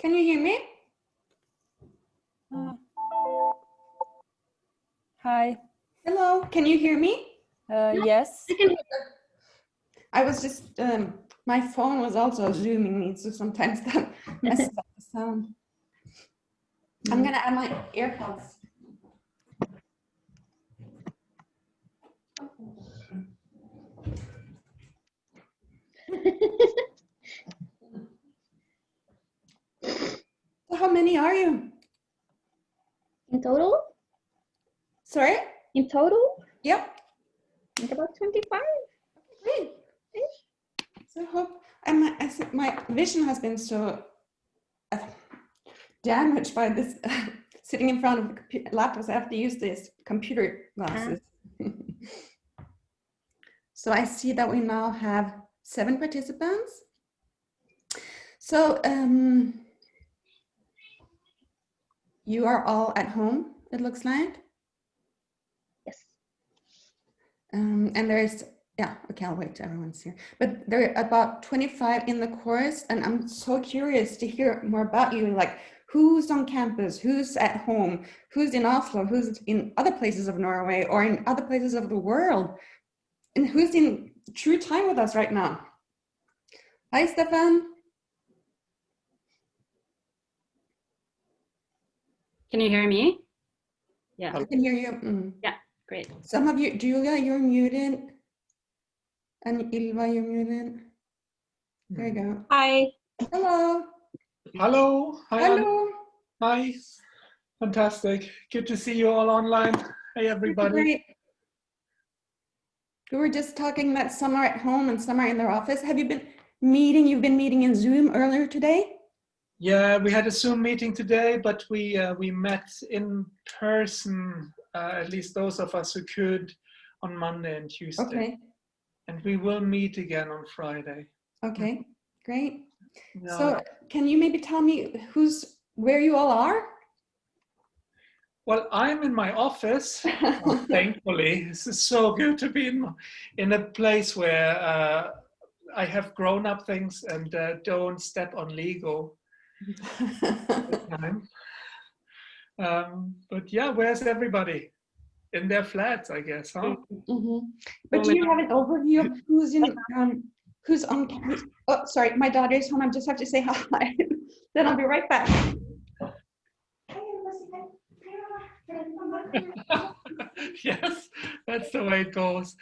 Can you hear me? Hi. Hello, can you hear me? Yes. I was just, my phone was also zooming me, so sometimes that messes up the sound. I'm gonna add my AirPods. So how many are you? In total? Sorry? In total? Yep. I think about 25. Great. So I hope my vision has been so damaged by this sitting in front of the laptops. I have to use these computer glasses. So I see that we now have 7 participants. So you are all at home, it looks like. Yes. And there's, yeah, okay, I'll wait till everyone's here. But there are about 25 in the course, and I'm so curious to hear more about you, like who's on campus, who's at home, who's in Oslo, who's in other places of Norway or in other places of the world, and who's in true time with us right now. Hi, Stefan. Can you hear me? Yeah. I can hear you. Yeah, great. Some of you, Julia, you're muted. And Ylva, you're muted. There you go. Hi. Hello. Hello. Hi. Hello. Hi. Fantastic. Good to see you all online. Hey, everybody. Great. We were just talking that some are at home and some are in their office. Have you been meeting? You've been meeting in Zoom earlier today? Yeah, we had a Zoom meeting today, but we met in person, at least those of us who could, on Monday and Tuesday. Okay. And we will meet again on Friday. Okay, great. Yeah. So can you maybe tell me where you all are? Well, I'm in my office, thankfully. This is so good to be in a place where I have grown-up things and don't step on Lego. But yeah, where's everybody? In their flats, I guess, huh? Mm-hmm. But do you have an overview of who's on? Oh, sorry, my daughter is home. I just have to say hi. Then I'll be right back. Yes, that's the way it goes.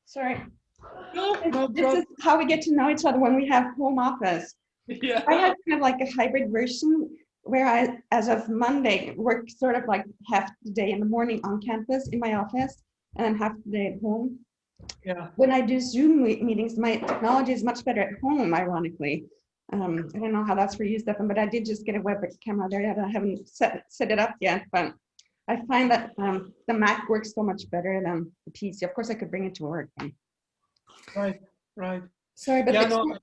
Sorry. No This is how we get to know each other when we have home office. Yeah. I have kind of like a hybrid version where I, as of Monday, work sort of like half the day in the morning on campus in my office and then half the day at home. Yeah. When I do Zoom meetings, my technology is much better at home, ironically. I don't know how that's for you, Stefan, but I did just get a web camera there. I haven't set it up yet, but I find that the Mac works so much better than the PC. Of course, I could bring it to work. Right, right. Sorry, but yeah, no,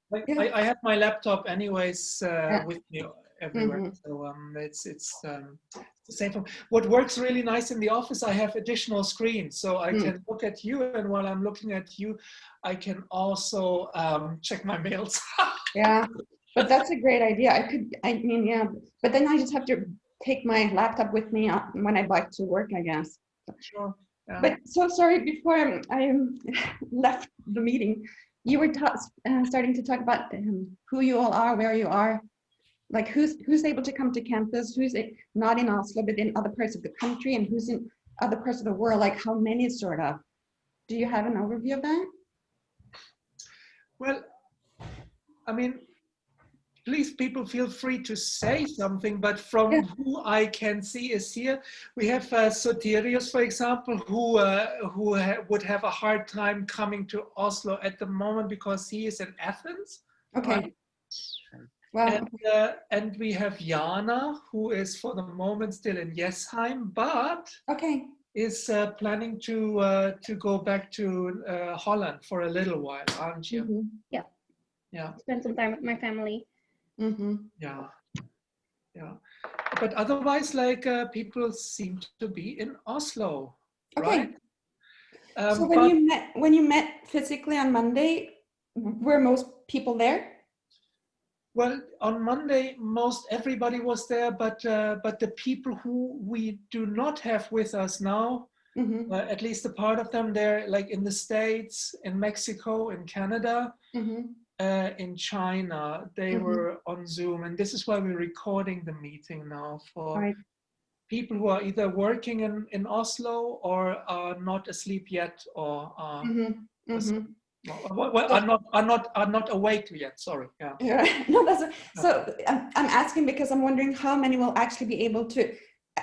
I have my laptop anyways with me everywhere. Mm-hmm. So it's the same for what works really nice in the office. I have additional screens, so I can look at you, and while I'm looking at you, I can also check my mails. Yeah, but that's a great idea. I mean, yeah, but then I just have to take my laptop with me when I bike to work, I guess. Sure. Yeah. But so sorry, before I left the meeting, you were starting to talk about who you all are, where you are, like who's able to come to campus, who's not in Oslo, but in other parts of the country, and who's in other parts of the world, like how many sort of. Do you have an overview of that? Well, I mean, please, people feel free to say something, but from who I can see is here. We have Soterios, for example, who would have a hard time coming to Oslo at the moment because he is in Athens. Okay. Right? Well, and we have Jana, who is for the moment still in Jessheim, but is planning to go back to Holland for a little while, aren't you? Mm-hmm. Yeah. Yeah. Spend some time with my family. Mm-hmm. Yeah. Yeah. But otherwise, like people seem to be in Oslo, right? So when you met physically on Monday, were most people there? Well, on Monday, most everybody was there, but the people who we do not have with us now, Mm-hmm. at least a part of them, they're like in the States, in Mexico, in Canada, Mm-hmm. in China. They Mhm. were on Zoom, and this is why we're recording the meeting now for Right. people who are either working in Oslo or are not asleep yet, or are, Mm-hmm. Mm-hmm. are not awake yet. Sorry. Yeah. Yeah. No, so I'm asking because I'm wondering how many will actually be able to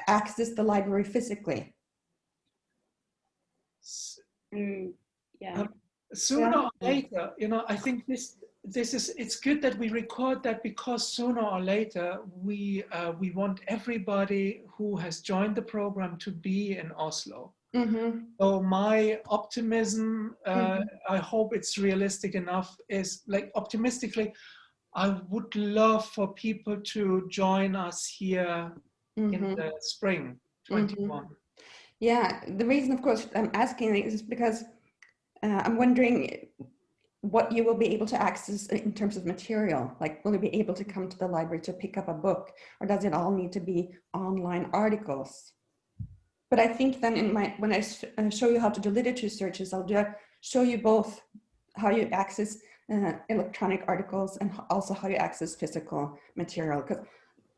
access the library physically. Yeah. Sooner Yeah. or later, I think it's good that we record that, because sooner or later we want everybody who has joined the program to be in Oslo. Mm-hmm. So my optimism, Mhm. I hope it's realistic enough, is like optimistically, I would love for people to join us here in Mm-hmm. the spring 21. Yeah, the reason, of course, I'm asking is because I'm wondering what you will be able to access in terms of material. Like, will you be able to come to the library to pick up a book, or does it all need to be online articles? But I think then when I show you how to do literature searches, I'll show you both how you access electronic articles and also how you access physical material. Because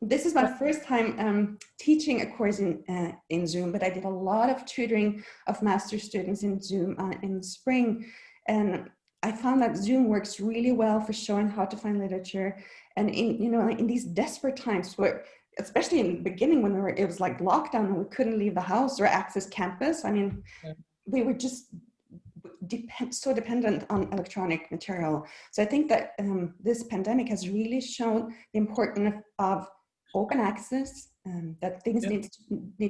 this is my first time teaching a course in Zoom, but I did a lot of tutoring of master students in Zoom in the spring. And I found that Zoom works really well for showing how to find literature. And in these desperate times where, especially in the beginning when it was like lockdown and we couldn't leave the house or access campus, I mean, we were just so dependent on electronic material. So I think that this pandemic has really shown the importance of open access, that things need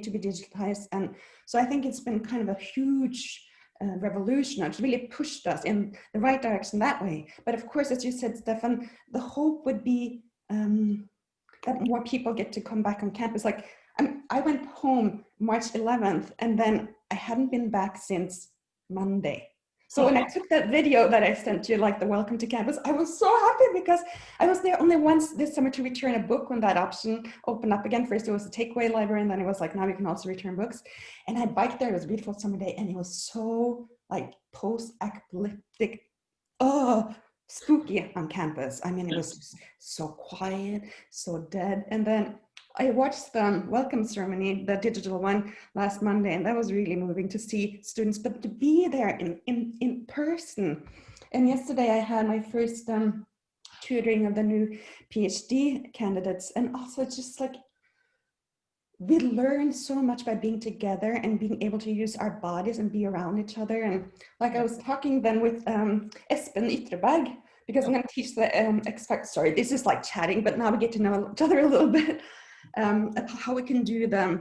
to be digitized. And so I think it's been kind of a huge revolution. It's really pushed us in the right direction that way. But of course, as you said, Stefan, the hope would be that more people get to come back on campus. Like I went home March 11th, and then I hadn't been back since Monday. So when I took that video that I sent you, like the welcome to campus, I was so happy because I was there only once this summer to return a book when that option opened up again. First it was a takeaway library, and then it was like, now you can also return books. And I biked there, it was a beautiful summer day, and it was so like post-apocalyptic, spooky on campus. I mean, it was so quiet, so dead. And then I watched the welcome ceremony, the digital one, last Monday, and that was really moving to see students, but to be there in person. And yesterday I had my first tutoring of the new PhD candidates, and also just like we learn so much by being together and being able to use our bodies and be around each other. And like I was talking then with Espen Ytreberg, because I'm going to teach the X-Factor. Sorry, this is like chatting, but now we get to know each other a little bit. How we can do the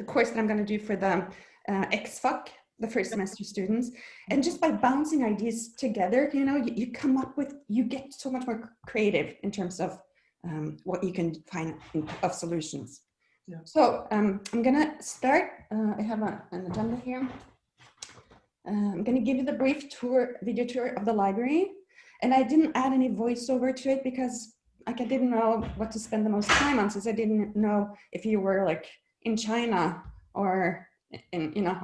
course that I'm going to do for the XFAC, the first semester students. And just by bouncing ideas together, you come up with, you get so much more creative in terms of what you can find of solutions. Yeah. So I'm going to start. I have an agenda here. I'm going to give you the brief video tour of the library. And I didn't add any voiceover to it because I didn't know what to spend the most time on, since I didn't know if you were like in China or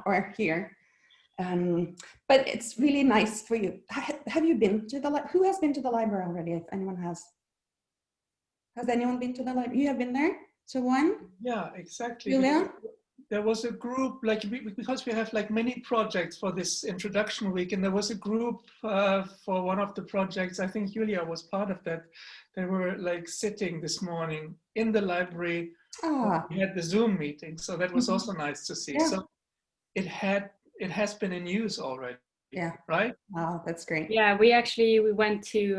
or here. But it's really nice for you. Have you been to who has been to the library already? If anyone has. Has anyone been to the library? You have been there? So one? Yeah, exactly. Julia? There was a group, because we have like many projects for this introduction week, and there was a group for one of the projects. I think Julia was part of that. They were like sitting this morning in the library. We had the Zoom meeting, so that was also nice to see. Yeah. So it has been in use already. Yeah. Right? Wow, that's great. Yeah, we went to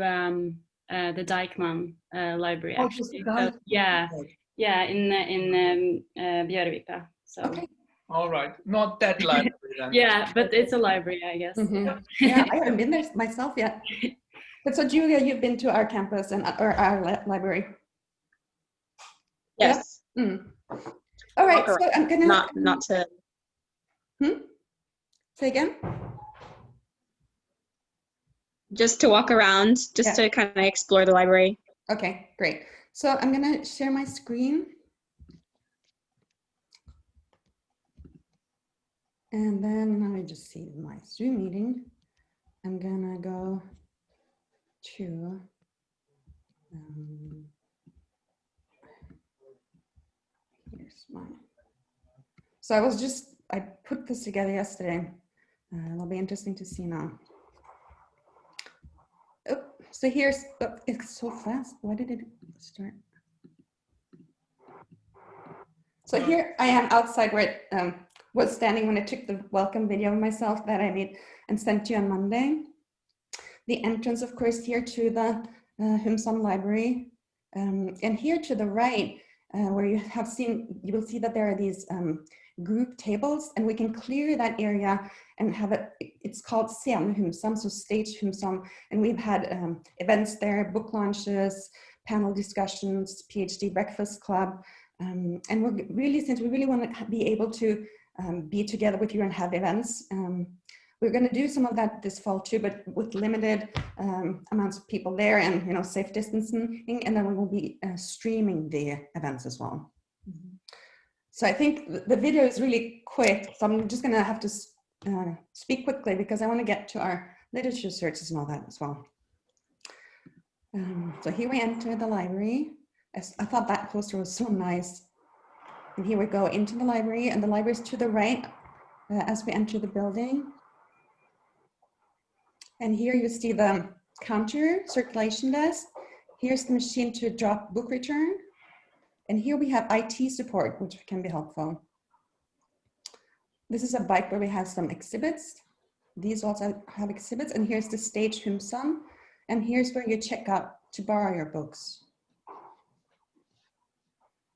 the Deichmann library actually. So, yeah, in Björvika. So. Okay. All right, not that library then. Yeah, but it's a library, I guess. Yeah, I haven't been there myself yet. But so Julia, you've been to our campus and or our library. Yes. Yeah? All right, so I'm gonna not to. Say again. just to walk around, just to kind of explore the library. Okay, great. So I'm gonna share my screen. And then let me just see my Zoom meeting. I'm gonna go to here's mine. So I put this together yesterday. It'll be interesting to see now. Oh, so here's, oh, it's so fast. Why did it start? So here I am outside where it was standing when I took the welcome video of myself that I made and sent you on Monday. The entrance, of course, here to the Humsam Library. And here to the right, where you will see that there are these group tables, and we can clear that area and have it, it's called Scene Humsam, so Stage Humsam, and we've had events there, book launches, panel discussions, PhD breakfast club, and we're really, since we really want to be able to be together with you and have events, we're going to do some of that this fall too, but with limited amounts of people there and, you know, safe distancing, and then we will be streaming the events as well. Mm-hmm. So I think the video is really quick, so I'm just going to have to speak quickly because I want to get to our literature searches and all that as well. So here we enter the library. I thought that poster was so nice. And here we go into the library, and the library is to the right as we enter the building. And here you see the counter, circulation desk. Here's the machine to drop book return. And here we have IT support, which can be helpful. This is a bike where we have some exhibits. These also have exhibits. And here's the stage Humsam. And here's where you check out to borrow your books.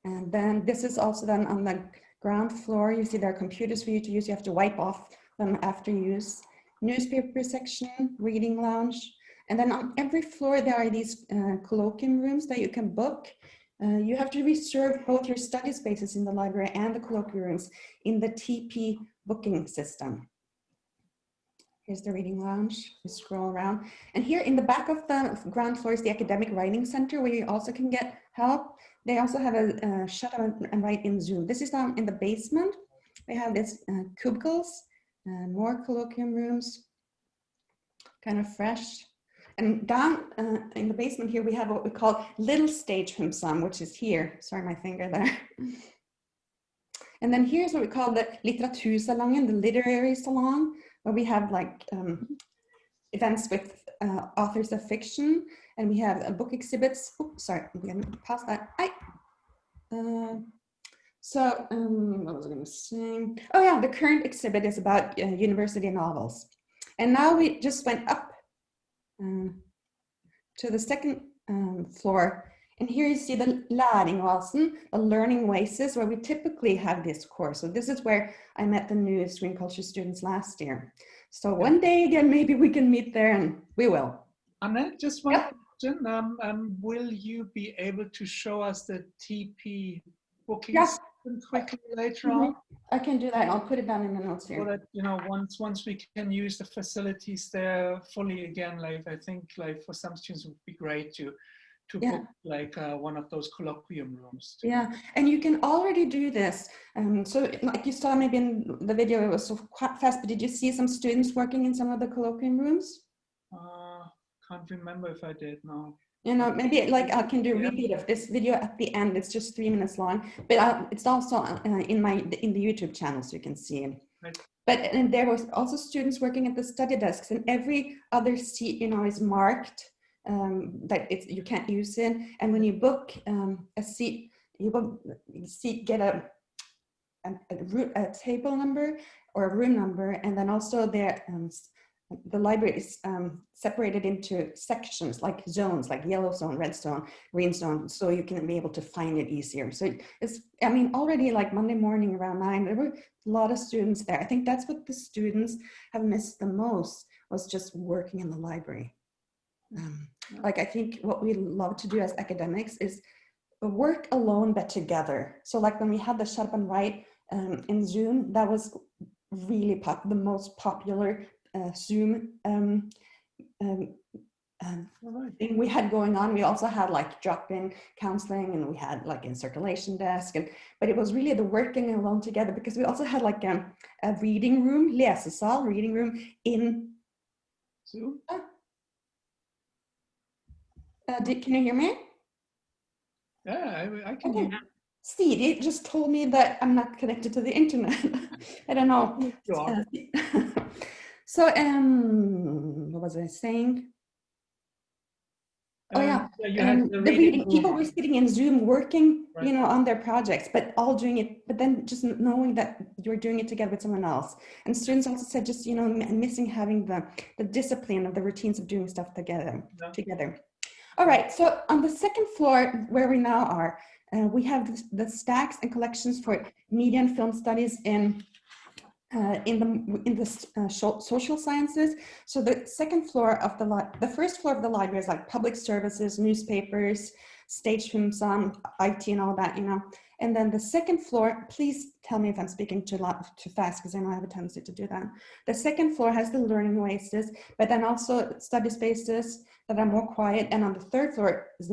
And then this is also then on the ground floor. You see there are computers for you to use. You have to wipe off them after use. Newspaper section, reading lounge. And then on every floor, there are these colloquium rooms that you can book. You have to reserve both your study spaces in the library and the colloquium rooms in the TP booking system. Here's the reading lounge. You scroll around. And here in the back of the ground floor is the Academic Writing Center, where you also can get help. They also have a shut and write in Zoom. This is down in the basement. We have these cubicles, more colloquium rooms, kind of fresh. And down in the basement here, we have what we call Little Stage Humsam, which is here. Sorry, my finger there. And then here's what we call the Litteratursalongen, the literary salon, where we have like events with authors of fiction, and we have book exhibits. Oops, sorry, I'm going to pass that. What was I going to say? Oh yeah, the current exhibit is about university novels. And now we just went up to the second floor. And here you see the Læringoasen, the learning oasis, where we typically have this course. So this is where I met the new stream culture students last year. So one day again, maybe we can meet there, and we will. Annette, just one question. Will you be able to show us the TP booking system quickly later on? I can do that. I'll put it down in the notes here. So that, you know, once we can use the facilities there fully again, like I think like for some students it would be great to book like one of those colloquium rooms. Yeah, and you can already do this. So like you saw maybe in the video, it was so quite fast, but did you see some students working in some of the colloquium rooms? Can't remember if I did, no. You know, maybe like I can do a repeat of this video at the end. It's just 3 minutes long, but it's also in the YouTube channel, so you can see it. Right. And there was also students working at the study desks, and every other seat, you know, is marked that you can't use it. And when you book a seat, you will get a table number or a room number, and then also the library is separated into sections, like zones, like yellow zone, red zone, green zone, so you can be able to find it easier. So it's, I mean, already like Monday morning around 9, there were a lot of students there. I think that's what the students have missed the most, was just working in the library. Like I think what we love to do as academics is work alone but together. So like when we had the Shut Up and Write in Zoom, that was really the most popular Zoom All right. thing we had going on. We also had like drop-in counseling, and we had like a circulation desk, but it was really the working alone together, because we also had like a reading room, läsesal, reading room in. Zoom? Can you hear me? Yeah, I can Okay. hear Steve, it just told me that I'm not connected to the internet. I don't know. you. Are. So, what was I saying? Oh yeah, You had the the reading. People room. were sitting in Zoom working, Right. you know, on their projects, but all doing it. But then just knowing that you're doing it together with someone else. And students also said, just you know, missing having the discipline of the routines of doing stuff together. Yeah. Together. All right. So on the second floor, where we now are, we have the stacks and collections for media and film studies in the social sciences. So the second floor of the first floor of the library is like public services, newspapers, stage film, some IT and all that, you know. And then the second floor, please tell me if I'm speaking too fast, because I know I have a tendency to do that. The second floor has the learning oasis, but then also study spaces that are more quiet. And on the third floor is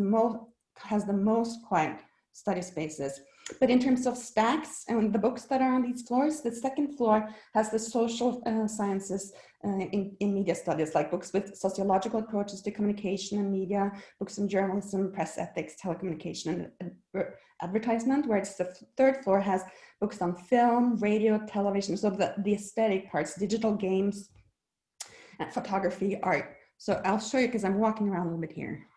has the most quiet study spaces. But in terms of stacks and the books that are on these floors, the second floor has the social sciences in media studies, like books with sociological approaches to communication and media, books in journalism, press ethics, telecommunication, and advertisement, whereas the third floor has books on film, radio, television, so the aesthetic parts, digital games, and photography, art. So I'll show you, because I'm walking around a little bit here.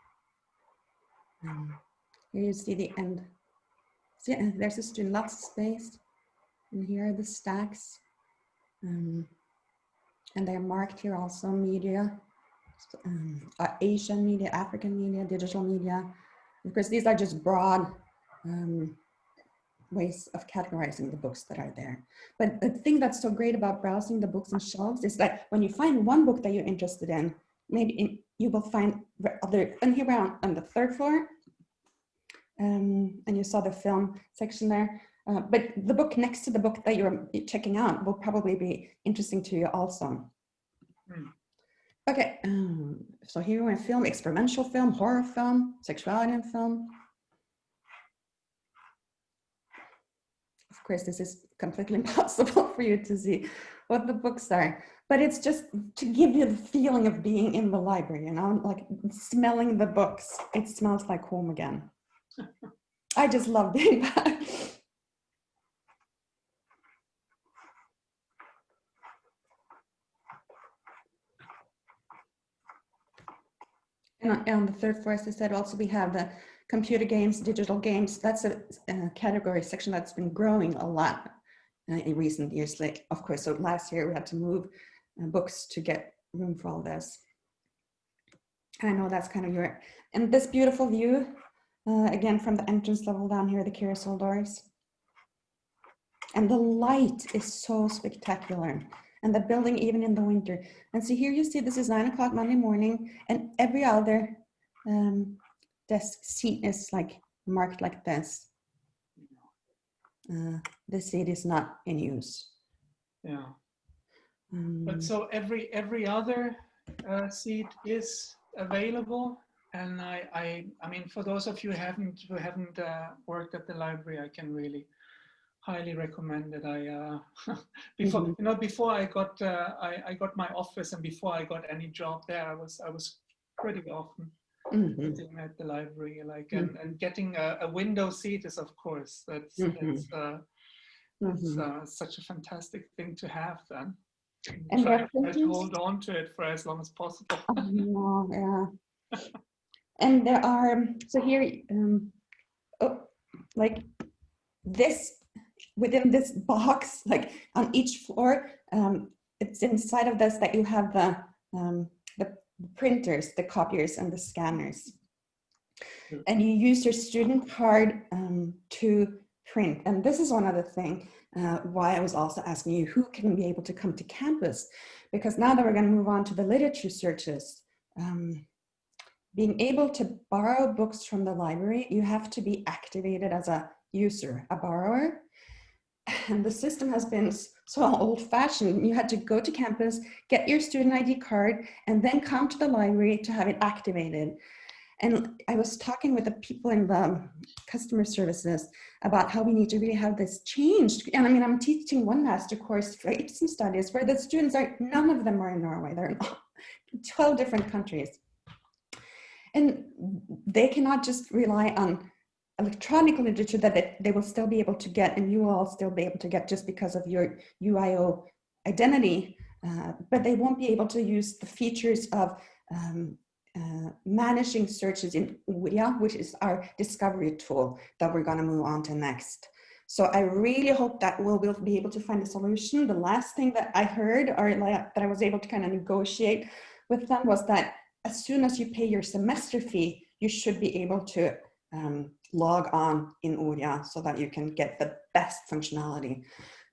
Here you see the end. See, there's a student, lots of space. And here are the stacks. And they're marked here also, media, Asian media, African media, digital media. Of course, these are just broad ways of categorizing the books that are there. But the thing that's so great about browsing the books on shelves is that when you find one book that you're interested in, you will find other, and here we're on the third floor, and you saw the film section there. But the book next to the book that you're checking out will probably be interesting to you also. Okay, so here we're in film, experimental film, horror film, sexuality in film. Of course, this is completely impossible for you to see what the books are, but it's just to give you the feeling of being in the library, you know, like smelling the books. It smells like home again. I just love doing that. And on the third floor, as I said, also we have the computer games, digital games. That's a category section that's been growing a lot in recent years. Like, of course, so last year we had to move books to get room for all this. I know that's kind of your, and this beautiful view, again, from the entrance level down here, the carousel doors. And the light is so spectacular. And the building, even in the winter. And so here you see, this is 9 o'clock Monday morning, and every other desk seat is like marked like this. This seat is not in use. Yeah. But so every other seat is available, and I mean, for those of you who haven't worked at the library, I can really highly recommend it. I before I got my office, and before I got any job there, I was pretty often sitting at the library, like, and getting a window seat is, of course, that's such a fantastic thing to have. Then and try to hold on to it for as long as possible. Yeah. And there are, so here, like this, within this box, like on each floor, it's inside of this that you have the printers, the copiers, and the scanners. And you use your student card to print. And this is one other thing why I was also asking you, who can be able to come to campus? Because now that we're going to move on to the literature searches, being able to borrow books from the library, you have to be activated as a user, a borrower. And the system has been so old-fashioned. You had to go to campus, get your student ID card, and then come to the library to have it activated. And I was talking with the people in the customer services about how we need to really have this changed. And I mean, I'm teaching one master course for Ibsen studies where the students are, none of them are in Norway. They're in 12 different countries. And they cannot just rely on electronic literature that they will still be able to get, and you will all still be able to get just because of your UIO identity, but they won't be able to use the features of managing searches in Uria, which is our discovery tool that we're going to move on to next. So I really hope that we'll be able to find a solution. The last thing that I heard, or that I was able to kind of negotiate with them, was that as soon as you pay your semester fee, you should be able to log on in Uria so that you can get the best functionality.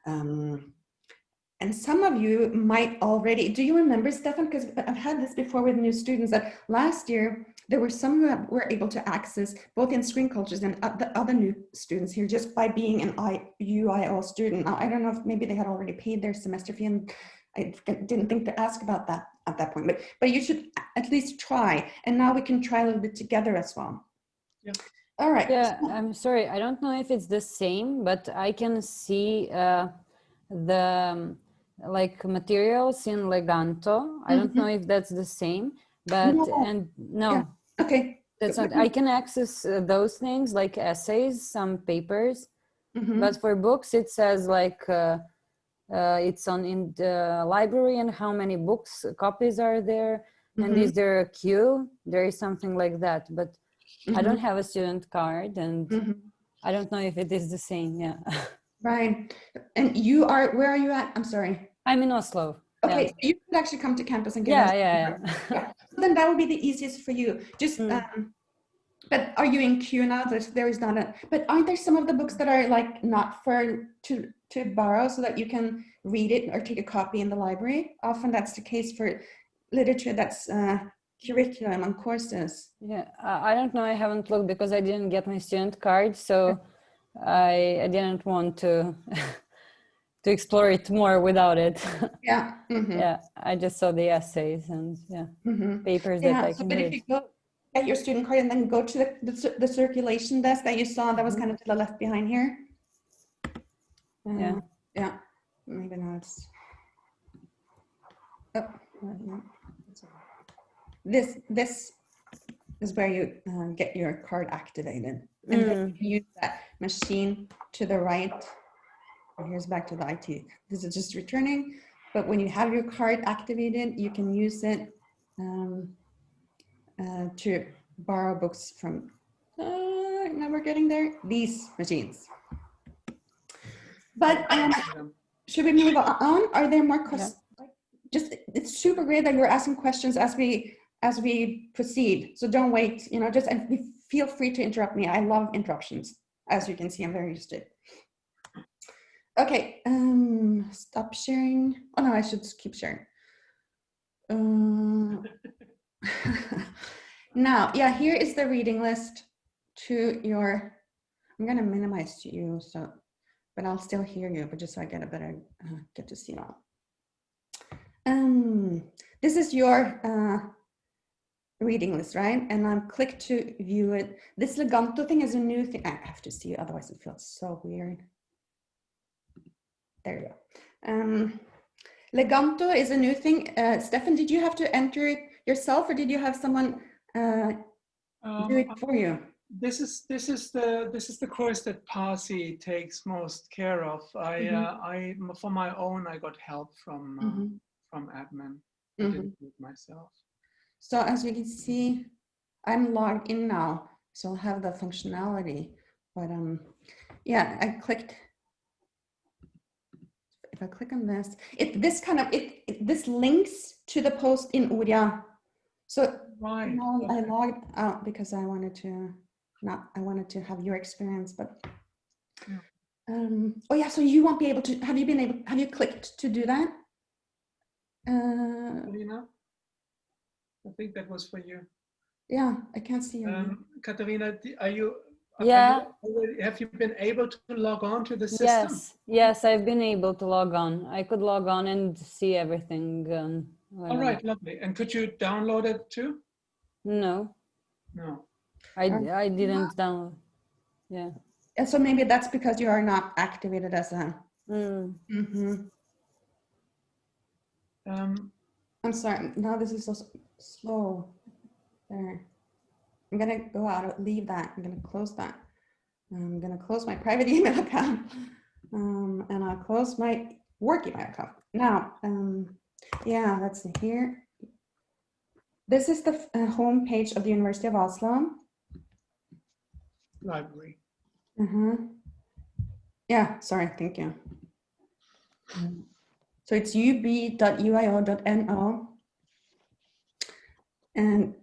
And some of you might already, do you remember, Stefan, because I've had this before with new students, that last year there were some who were able to access both in Screen Cultures and the other new students here just by being an UIO student. Now, I don't know if maybe they had already paid their semester fee, and I didn't think to ask about that at that point, but you should at least try. And now we can try a little bit together as well. Yeah. All right. Yeah, I'm sorry. I don't know if it's the same, but I can see the like materials in Leganto. I don't know if that's the same, but no, Yeah. Okay. that's not. I can access those things like essays, some papers, but for books it says like it's on in the library and how many books copies are there, and is there a queue? There is something like that, but I don't have a student card, and I don't know if it is the same. Yeah. Right. And you are, where are you at? I'm sorry. I'm in Oslo. Okay, Yeah. so you could actually come to campus and get Yeah. Yeah. Then that would be the easiest for you. Just, but are you in queue now? There is not a, but aren't there some of the books that are like not for to borrow so that you can read it or take a copy in the library? Often that's the case for literature that's curriculum and courses. Yeah, I don't know. I haven't looked because I didn't get my student card, so I didn't want to to explore it more without it. Yeah. Yeah, I just saw the essays and papers that I can but if read. you go get your student card and then go to the circulation desk that you saw, that was kind of to the left behind here. Yeah. Maybe now it's. Oh, no. This is where you get your card activated, and then you use that machine to the right. Here's back to the IT. This is just returning, but when you have your card activated, you can use it to borrow books from. Now we're getting there. These machines. But should we move on? Are there more questions? Just, it's super great that you're asking questions as we proceed. So don't wait, just feel free to interrupt me. I love interruptions. As you can see, I'm very used to it. Okay, stop sharing. Oh no, I should keep sharing. Now, yeah, here is the reading list to your, I'm gonna minimize to you, so, but I'll still hear you, but just so I get a better, get to see it all. This is your reading list, right? And I'm click to view it. This Leganto thing is a new thing. I have to see it, otherwise it feels so weird. There you go. Leganto is a new thing. Stefan, did you have to enter it yourself, or did you have someone do it for you? This is the course that Pasi takes most care of. I for my own, I got help from admin. I didn't do it myself. So as you can see, I'm logged in now, so I'll have the functionality. But yeah, I clicked. If I click on this, this links to the post in Uria. So right. now I logged out because I wanted to have your experience, but oh yeah, so you won't be able to. Have you clicked to do that? Katarina, I think that was for you. Yeah, I can't see you. Katarina, are you Yeah. Have you been able to log on to the system? Yes, I've been able to log on. I could log on and see everything. All right, lovely. And could you download it too? No, No. I didn't download. Yeah. And so maybe that's because you are not activated as a. I'm sorry. Now this is so slow. There. I'm gonna go out, leave that. I'm gonna close that. I'm gonna close my private email account, and I'll close my work email account. Now, yeah, let's see here. This is the home page of the University of Oslo. Library. Yeah, sorry, thank you. So it's ub.uio.no. And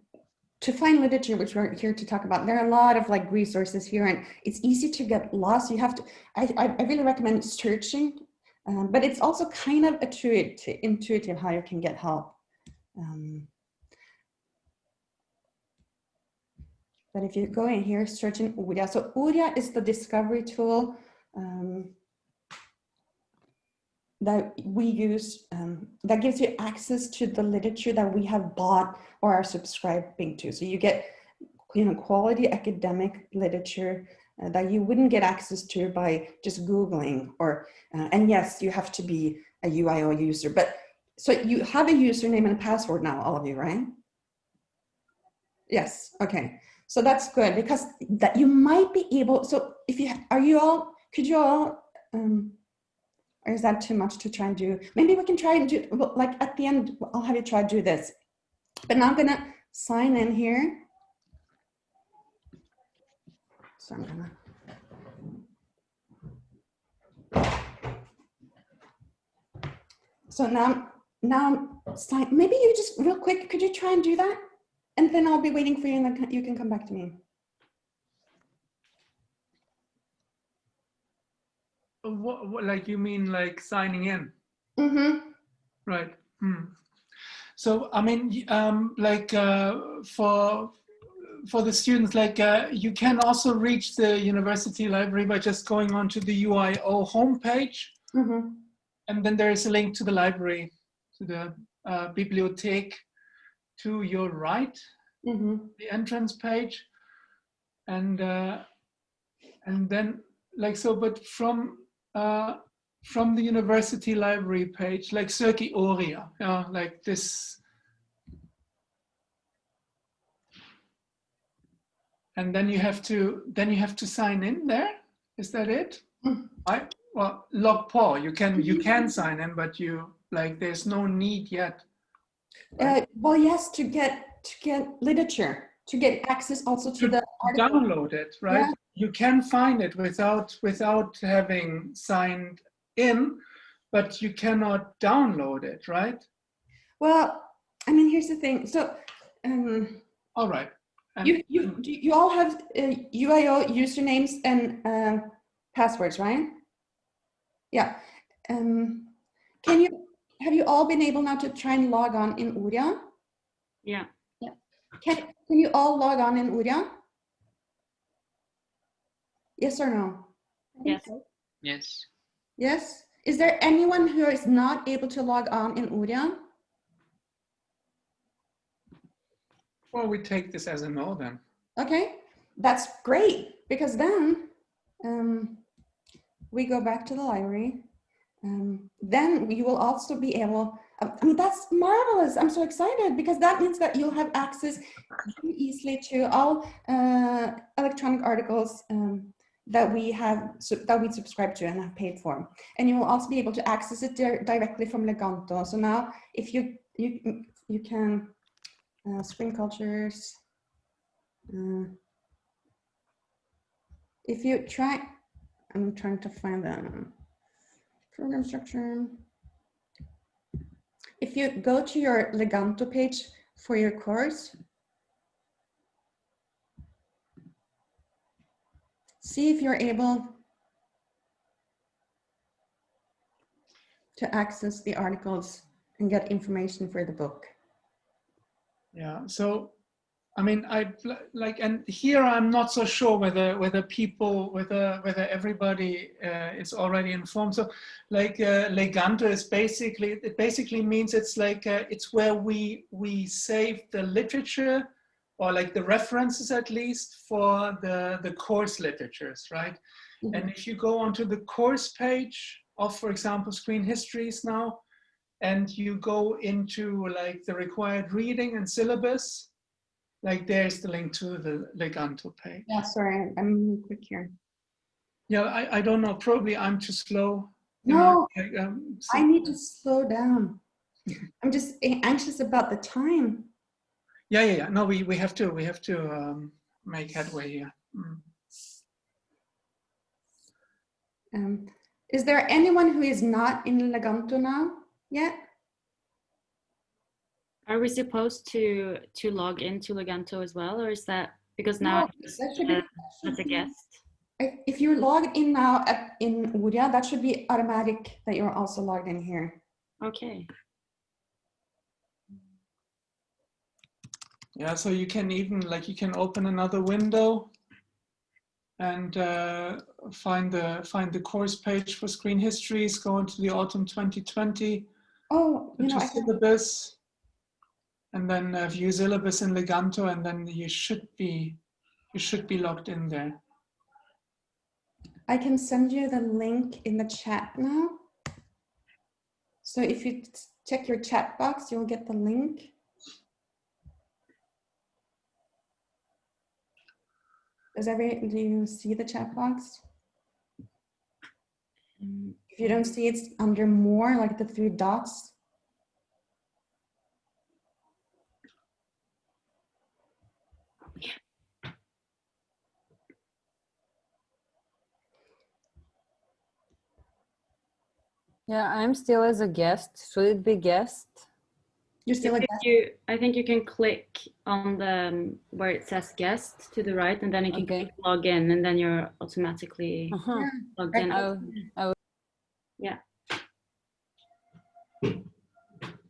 to find literature, which we're here to talk about, there are a lot of like resources here, and it's easy to get lost. You have to, I really recommend searching, but it's also kind of intuitive how you can get help. But if you go in here, searching Uria. So Uria is the discovery tool that we use, that gives you access to the literature that we have bought or are subscribing to. So you get, quality academic literature that you wouldn't get access to by just Googling or, and yes, you have to be a UIO user, but so you have a username and a password now, all of you, right? Yes, okay. So that's good because that you might be able, so if you, could you all, or is that too much to try and do? Maybe we can try and do, well, like at the end, I'll have you try to do this. But now I'm gonna sign in here. So I'm gonna. So now sign, maybe you just real quick, could you try and do that? And then I'll be waiting for you and then you can come back to me. What, like you mean like signing in? Right. So I mean, like for the students, like you can also reach the university library by just going onto the UIO homepage, and then there is a link to the library, to the Bibliothek to your right, the entrance page, and then like so, but from the university library page, like Circi Aurea, like this. And then you have to sign in there. Is that it? Well, LogPaw, you can sign in, but you like there's no need yet. Right? Well, yes, to get literature, to get access also to the article. Download it, right? Yeah. You can find it without having signed in, but you cannot download it, right? Well, I mean, here's the thing. So, all right. You all have UIO usernames and passwords, right? Yeah. Have you all been able now to try and log on in Uria? Yeah. Yeah. Can you all log on in Uria? Yes or no? Yes. Yes. Yes. Is there anyone who is not able to log on in Uria? Well, we take this as a no then. Okay, that's great because then we go back to the library. Then you will also be able, I mean, that's marvelous. I'm so excited because that means that you'll have access very easily to all electronic articles that we subscribe to and have paid for. And you will also be able to access it directly from Leganto. So now if you can, spring cultures, if you try, I'm trying to find the program structure. If you go to your Leganto page for your course, see if you're able to access the articles and get information for the book. Yeah, so I mean, and here I'm not so sure whether people, whether everybody is already informed. So, like Leganto is basically, it basically means it's like it's where we save the literature, or like the references at least, for the course literatures, right? Mm-hmm. And if you go onto the course page of, for example, Screen Histories now, and you go into like the required reading and syllabus, like there's the link to the Leganto page. Yeah, sorry, I'm quick here. Yeah, I don't know, probably I'm too slow. No, I need to slow down. I'm just anxious about the time. Yeah. No, we have to make headway here. Is there anyone who is not in Leganto now yet? Are we supposed to log into Leganto as well, or is that because now No, that should be, as a guest? If you're logged in now in Uria, that should be automatic that you're also logged in here. Okay. Yeah, so you can even you can open another window and find the course page for Screen Histories, go into the autumn 2020. Oh, you know, syllabus, and then view syllabus in Leganto, and then you should be logged in there. I can send you the link in the chat now. So if you check your chat box, you'll get the link. Do you see the chat box? If you don't see, it's under more, like the 3 dots. Yeah, I'm still as a guest. Should it be guest? You're still a guest? I think you can click on the where it says guest to the right, and then you can click log in, and then you're automatically logged in. Yeah.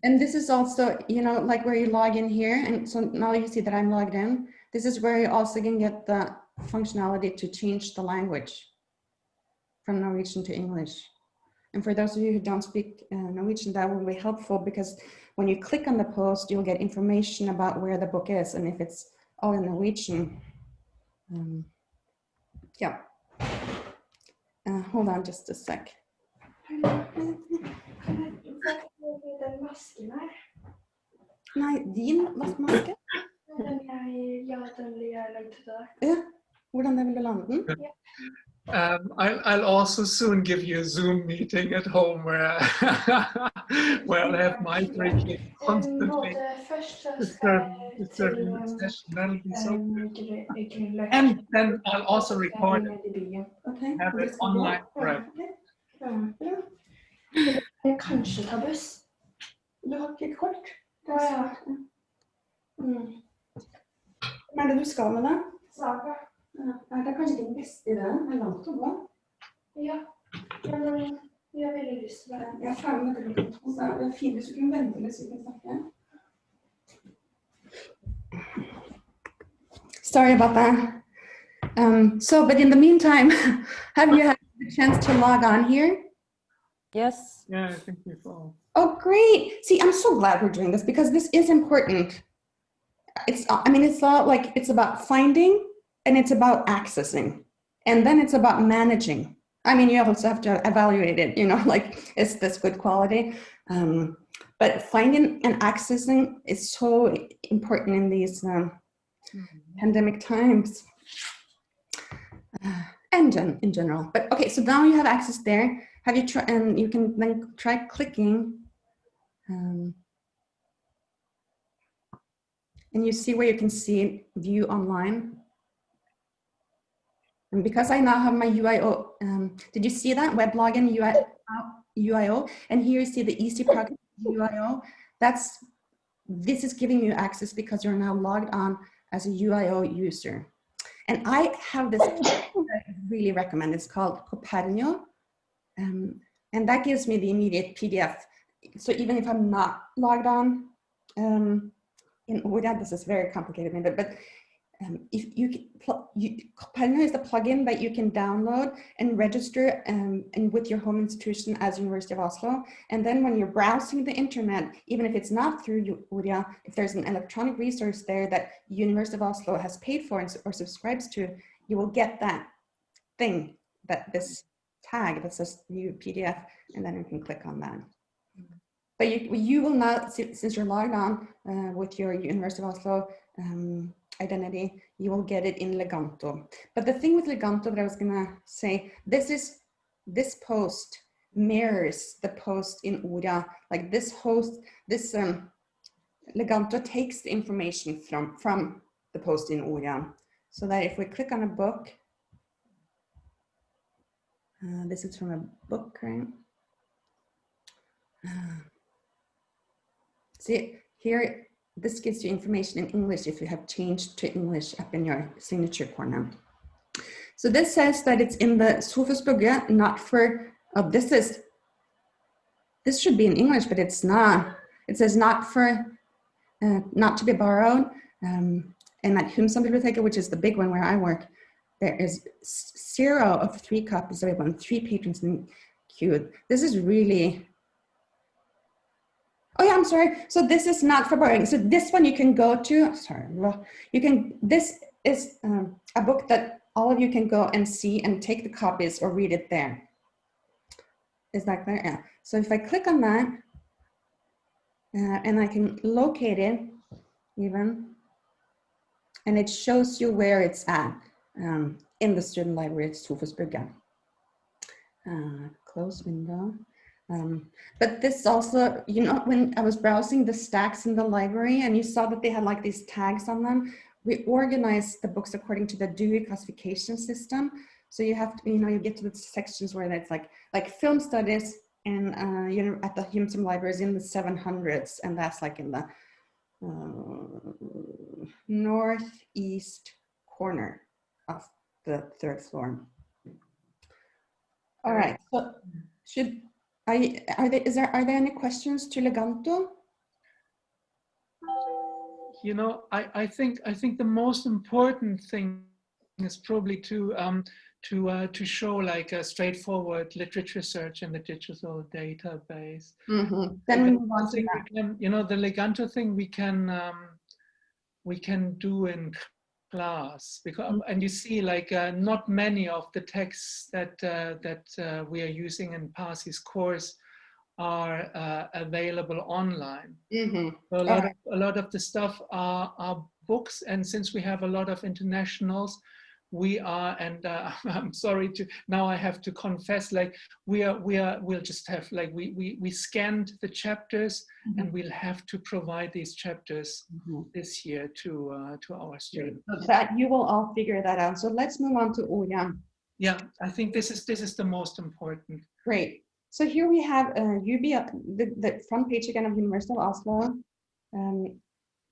And this is also, you know, like where you log in here, and so now you see that I'm logged in. This is where you also can get the functionality to change the language from Norwegian to English. And for those of you who don't speak Norwegian, that will be helpful, because when you click on the post, you'll get information about where the book is, and if it's all in Norwegian. Yeah. Hold on just a sec. Nei, din vaskemaske? Den jeg lagde til deg. Ja, hvordan vil du lande den? I'll also soon give you a Zoom meeting at home where I'll have my drinking constantly. That'll be so good. And then I'll also record it. Okay. Have it online forever. Kanskje ta buss. Du har ikke kort? Ja. Hva er det du skal med det? Saga. Er det kanskje din beste idé? Det er langt å gå. Ja, men jeg har veldig lyst til det. Jeg er ferdig med klokken 2, så det er fint hvis du kunne vente litt så vi kan snakke. Sorry about that. But in the meantime, have you had the chance to log on here? Yes. Yeah, I think we've all. Oh, great. See, I'm so glad we're doing this, because this is important. It's about finding, and it's about accessing, and then it's about managing. I mean, you also have to evaluate it, you know, like, is this good quality? But finding and accessing is so important in these pandemic times, and in general. But okay, so now you have access there. Have you tried, and you can then try clicking, and you see where you can see view online. And because I now have my UIO, did you see that web login UIO? And here you see the Easy Progress UIO. This is giving you access because you're now logged on as a UIO user. And I have this that I really recommend. It's called Copernio. And that gives me the immediate PDF. So even if I'm not logged on, in Oria, this is very complicated, but if Palino is the plugin that you can download and register and with your home institution as University of Oslo. And then when you're browsing the internet, even if it's not through Oria, if there's an electronic resource there that University of Oslo has paid for or subscribes to, you will get that thing, this tag that says view PDF, and then you can click on that. But you will not, since you're logged on with your University of Oslo identity, you will get it in Leganto. But the thing with Leganto that I was gonna say, this post mirrors the post in Oria. Like this Leganto takes the information from the post in Oria. So that if we click on a book, this is from a book, right? See here, this gives you information in English if you have changed to English up in your signature corner. So this says that it's in the Sofus Bugge, not for, oh, this should be in English, but it's not. It says not for, not to be borrowed. And at Humsambiblioteket, which is the big one where I work, there is 0 of 3 copies available and 3 patrons in queue. This is really, oh yeah, I'm sorry. So this is not for borrowing. So this one you can go to, sorry, you can, this is a book that all of you can go and see and take the copies or read it there. Is that clear? Yeah. So if I click on that and I can locate it even, and it shows you where it's at in the student library at Sofus Bugge. Close window. But this also, you know, when I was browsing the stacks in the library and you saw that they had like these tags on them, we organized the books according to the Dewey classification system. So you have to, you know, you get to the sections where it's like film studies and you know, at the Humsum libraries in the 700s, and that's like in the northeast corner of the 3rd floor. All right, so are there any questions to Leganto? You know, I think the most important thing is probably to show like a straightforward literature search in the digital database. Mm-hmm. Then we move on to that. You know, the Leganto thing we can do in class, because and you see like not many of the texts that we are using in Parsi's course are available online. Mm-hmm. So a lot of the stuff are books, and since we have a lot of internationals, we are, and I'm sorry to, now I have to confess, like we'll just have like we scanned the chapters, mm-hmm. and we'll have to provide these chapters, mm-hmm. this year to our students. So that you will all figure that out. So let's move on to Oria. Yeah, I think this is the most important. Great. So here we have the front page again of University of Oslo, and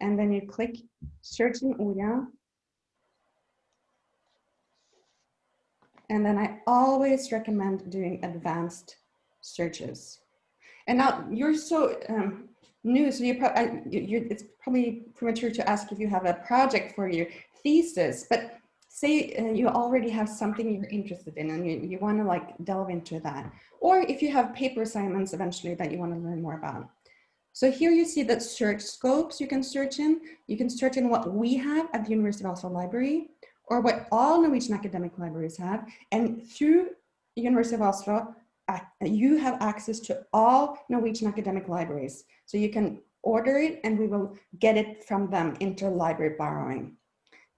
then you click search in Oria. And then I always recommend doing advanced searches. And now you're so new, so it's probably premature to ask if you have a project for your thesis, but say you already have something you're interested in and you want to like delve into that. Or if you have paper assignments eventually that you want to learn more about. So here you see that search scopes you can search in. You can search in what we have at the University of Oslo Library, or what all Norwegian academic libraries have. And through University of Oslo, you have access to all Norwegian academic libraries. So you can order it and we will get it from them interlibrary borrowing.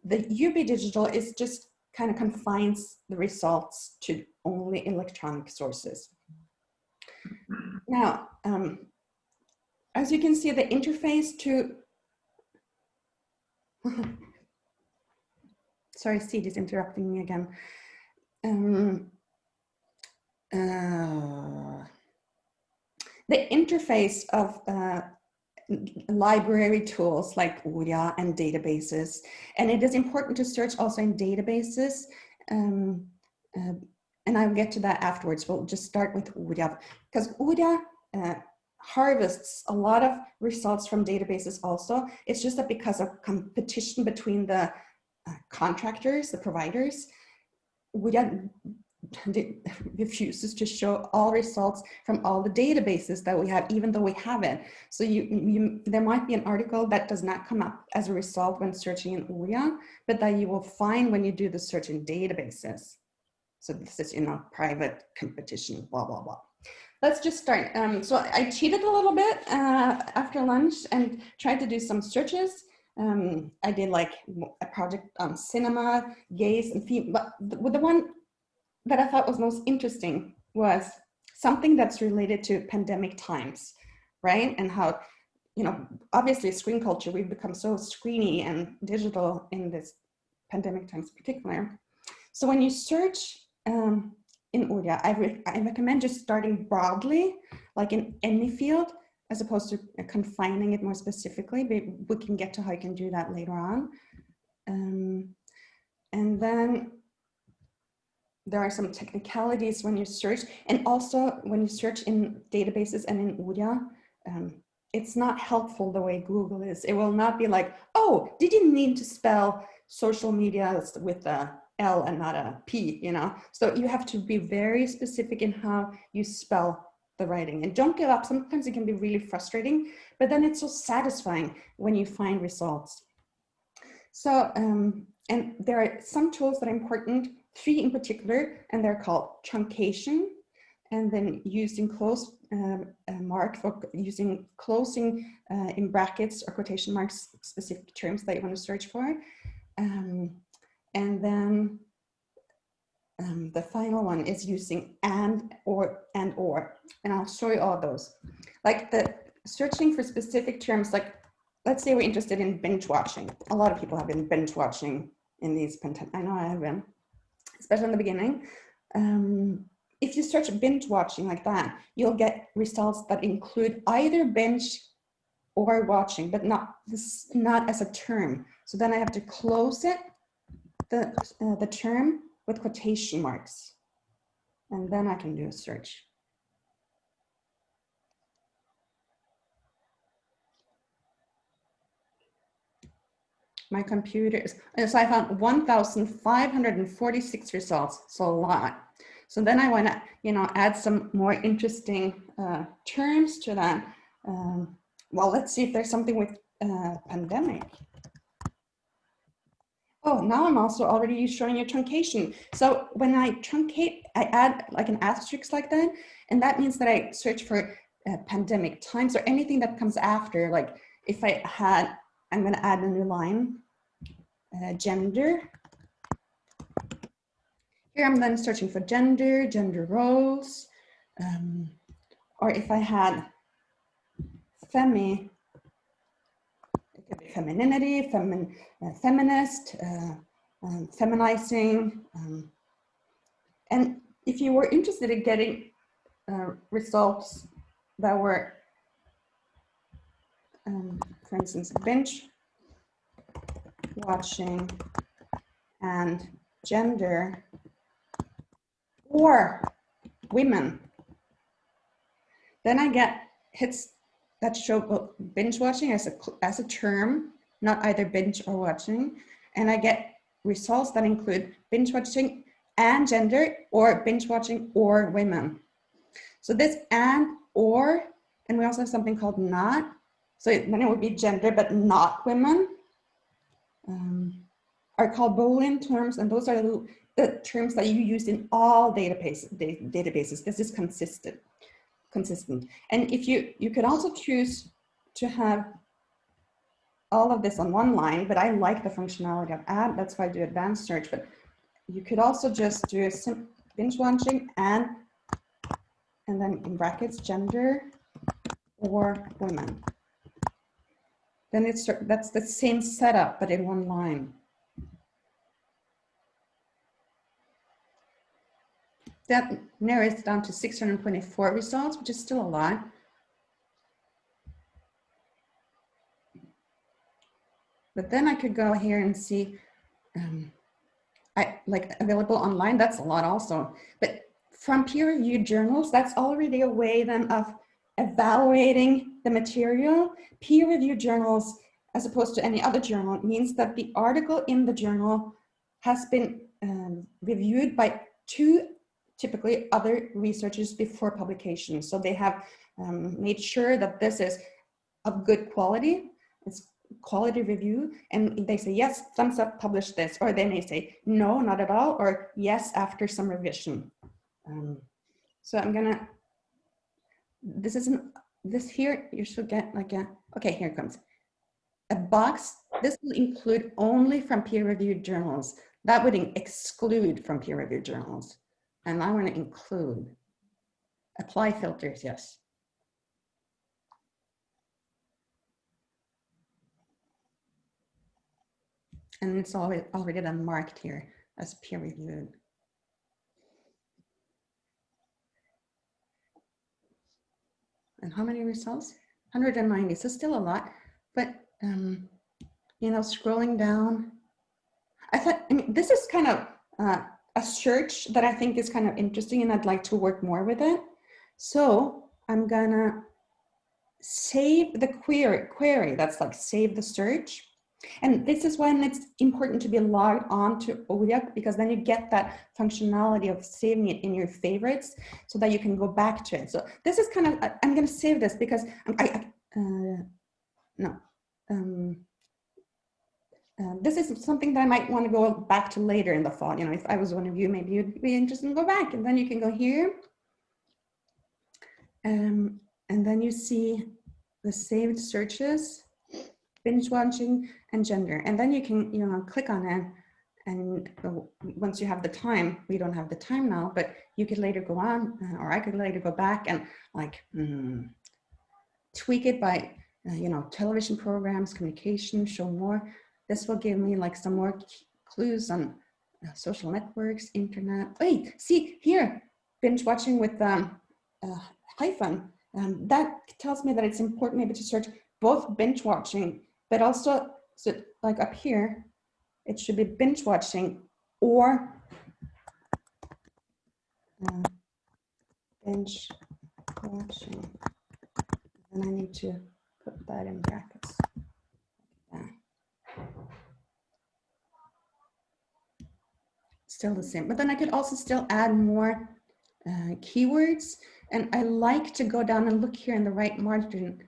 The UB Digital is just kind of confines the results to only electronic sources. Now, as you can see, the interface to, sorry, Sid is interrupting me again. The interface of library tools like Oria and databases, and it is important to search also in databases, and I'll get to that afterwards. We'll just start with Oria, because Oria harvests a lot of results from databases also. It's just that because of competition between the contractors, the providers, Ouya refuses to show all results from all the databases that we have, even though we have it. So there might be an article that does not come up as a result when searching in Ouya, but that you will find when you do the search in databases. So this is, private competition, blah, blah, blah. Let's just start. So I cheated a little bit after lunch and tried to do some searches. I did like a project on cinema, gays, and female, but the one that I thought was most interesting was something that's related to pandemic times, right? And how, obviously screen culture, we've become so screeny and digital in this pandemic times in particular. So when you search in Ouya, I recommend just starting broadly, like in any field, as opposed to confining it more specifically. We can get to how you can do that later on. And then there are some technicalities when you search, and also when you search in databases and in Ouya, it's not helpful the way Google is. It will not be like, oh, did you need to spell social media with a L and not a P, So you have to be very specific in how you spell the writing, and don't give up. Sometimes it can be really frustrating, but then it's so satisfying when you find results. So, and there are some tools that are important, 3 in particular, and they're called truncation, and then using close mark for using closing in brackets or quotation marks specific terms that you want to search for. And then the final one is using and, or, and I'll show you all those. Like the searching for specific terms, like let's say we're interested in binge watching. A lot of people have been binge watching in these, I know I have been, especially in the beginning. If you search binge watching like that, you'll get results that include either binge or watching, but not as a term. So then I have to close it, the term with quotation marks, and then I can do a search. My computer is, so I found 1,546 results, so a lot. So then I want to, add some more interesting terms to that. Well, let's see if there's something with pandemic. Oh, now I'm also already showing you truncation. So when I truncate, I add like an asterisk like that. And that means that I search for pandemic times or anything that comes after. Like if I had, I'm going to add a new line, gender. Here I'm then searching for gender roles. Or if I had it could be femininity, feminist, feminizing. And if you were interested in getting results that were, for instance, binge watching and gender or women, then I get hits that show binge watching as a term, not either binge or watching. And I get results that include binge watching and gender, or binge watching or women. So this and we also have something called not. So then it would be gender, but not women, are called Boolean terms. And those are the terms that you use in all databases. This is consistent. And if you could also choose to have all of this on one line, but I like the functionality of add, that's why I do advanced search, but you could also just do binge watching and then in brackets, gender or women. Then that's the same setup, but in one line. That narrows down to 624 results, which is still a lot. But then I could go here and see, like available online, that's a lot also. But from peer-reviewed journals, that's already a way then of evaluating the material. Peer-reviewed journals, as opposed to any other journal, means that the article in the journal has been reviewed by 2 typically other researchers before publication. So they have made sure that this is of good quality. It's quality review, and they say, yes, thumbs up, publish this, or they may say, no, not at all, or yes, after some revision. So I'm gonna, this here, you should get like a, okay, here it comes. A box, this will include only from peer-reviewed journals. That would exclude from peer-reviewed journals. And I want to include. Apply filters, yes. And it's already then marked here as peer-reviewed. And how many results? 190, so still a lot, but you know, scrolling down, I mean, this is kind of a search that I think is kind of interesting, and I'd like to work more with it. So I'm gonna save the query, that's like save the search. And this is when it's important to be logged on to ODAC, because then you get that functionality of saving it in your favorites so that you can go back to it. So this is kind of, I'm going to save this because this is something that I might want to go back to later in the fall. You know, if I was one of you, maybe you'd be interested in go back, and then you can go here. And then you see the saved searches, binge watching and gender. And then you can, you know, click on it, and once you have the time, we don't have the time now, but you could later go on, or I could later go back and like tweak it by, you know, television programs, communication, show more. This will give me like some more clues on social networks, internet. Wait, see here, binge watching with hyphen. That tells me that it's important maybe to search both binge watching, but also, so like up here, it should be binge watching or binge watching. And I need to put that in brackets. Still the same, but then I could also still add more keywords. And I like to go down and look here in the right margin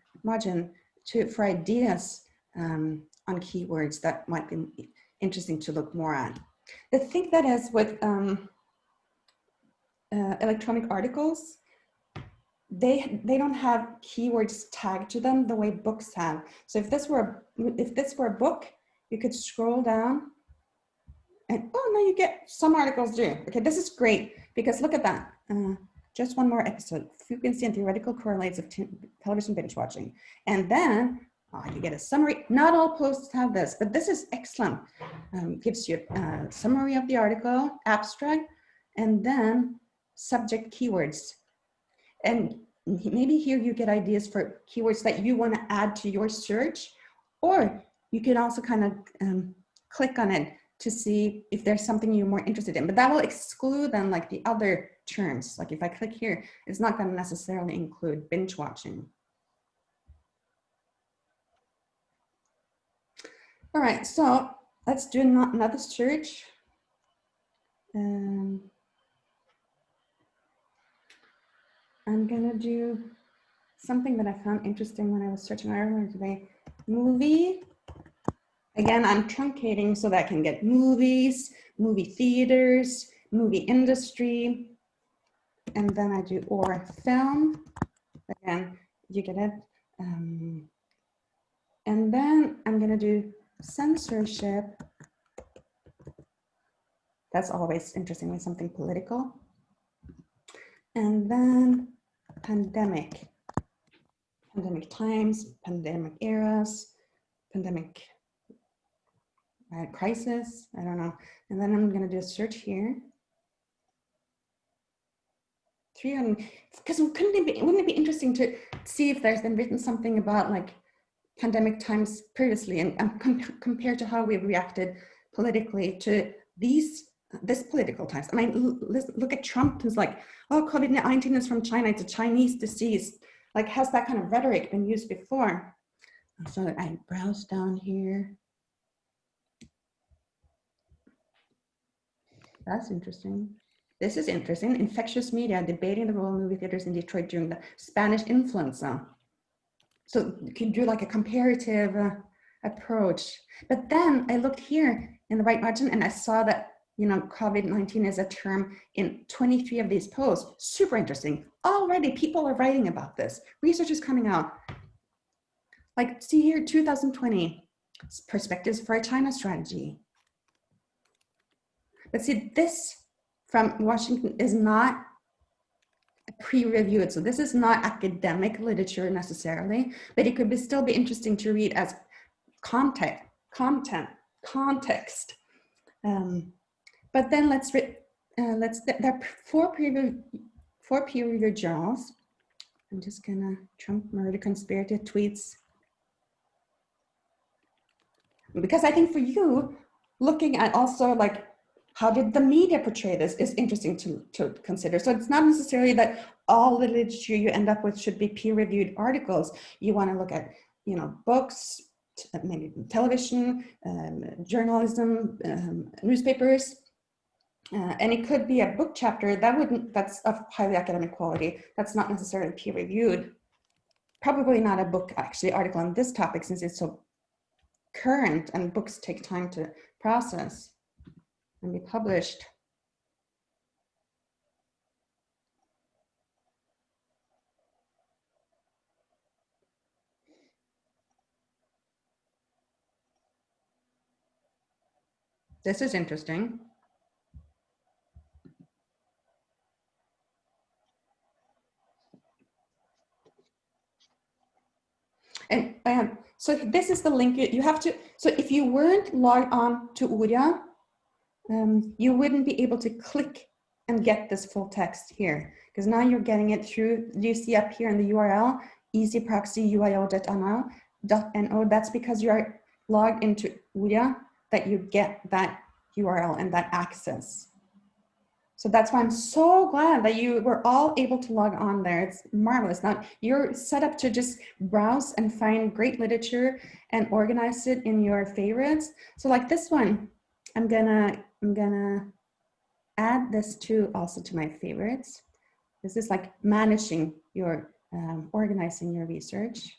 for ideas on keywords that might be interesting to look more at. The thing that is with electronic articles, they don't have keywords tagged to them the way books have. So if this were a book, you could scroll down and oh no, you get some articles do. Okay, this is great because look at that. Just one more episode, frequency and theoretical correlates of television binge watching. And then you get a summary. Not all posts have this, but this is excellent. Gives you a summary of the article, abstract, and then subject keywords. And maybe here you get ideas for keywords that you want to add to your search, or you can also kind of click on it to see if there's something you're more interested in, but that will exclude then like the other terms. Like if I click here, it's not going to necessarily include binge watching. All right, so let's do another search. I'm gonna do something that I found interesting when I was searching earlier today. Movie. Again, I'm truncating so that I can get movies, movie theaters, movie industry, and then I do or film. Again, you get it. And then I'm gonna do censorship. That's always interesting with something political. And then pandemic times, pandemic eras, pandemic crisis, I don't know. And then I'm gonna do a search here. 300, because wouldn't it be interesting to see if there's been written something about like pandemic times previously and compared to how we've reacted politically to this political times. I mean, look at Trump, who's like, oh, COVID-19 is from China, it's a Chinese disease. Like, has that kind of rhetoric been used before? So I browse down here. That's interesting. This is interesting. Infectious media debating the role of movie theaters in Detroit during the Spanish influenza. So you can do like a comparative approach. But then I looked here in the right margin and I saw that, you know, COVID-19 is a term in 23 of these posts. Super interesting. Already people are writing about this. Research is coming out. Like, see here, 2020, perspectives for a China strategy. But see, this from Washington is not pre-reviewed. So this is not academic literature necessarily, but it could still be interesting to read as context. But then there are four peer-reviewed journals. I'm just gonna Trump murder conspiracy tweets. Because I think for you, looking at also like, how did the media portray this is interesting to consider. So it's not necessarily that all the literature you end up with should be peer-reviewed articles. You want to look at, you know, books, maybe television, journalism, newspapers, and it could be a book chapter that's of highly academic quality. That's not necessarily peer-reviewed. Probably not a book actually article on this topic since it's so current and books take time to process and be published. This is interesting. And so this is the link you have to, so if you weren't logged on to Uria, you wouldn't be able to click and get this full text here, because now you're getting it through, you see up here in the URL, easyproxy.uio.no. That's because you are logged into Uria that you get that URL and that access. So that's why I'm so glad that you were all able to log on there. It's marvelous. Now you're set up to just browse and find great literature and organize it in your favorites. So like this one, I'm gonna add this also to my favorites. This is like managing your, organizing your research.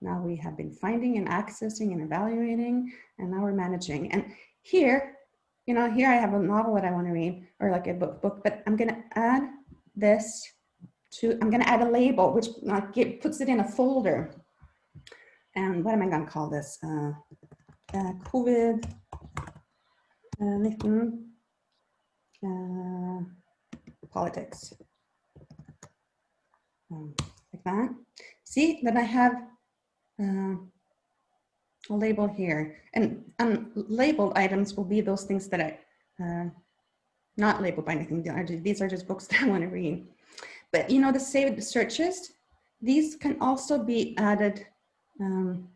Now we have been finding and accessing and evaluating, and now we're managing. And here, you know, here I have a novel that I want to read, or like a book, but I'm going to add this to, I'm going to add a label, which puts it in a folder. And what am I going to call this? COVID-19 politics. Like that. See, then I have a label here, and unlabeled items will be those things that I not labeled by anything. These are just books that I want to read. But you know, the saved searches, these can also be added. No,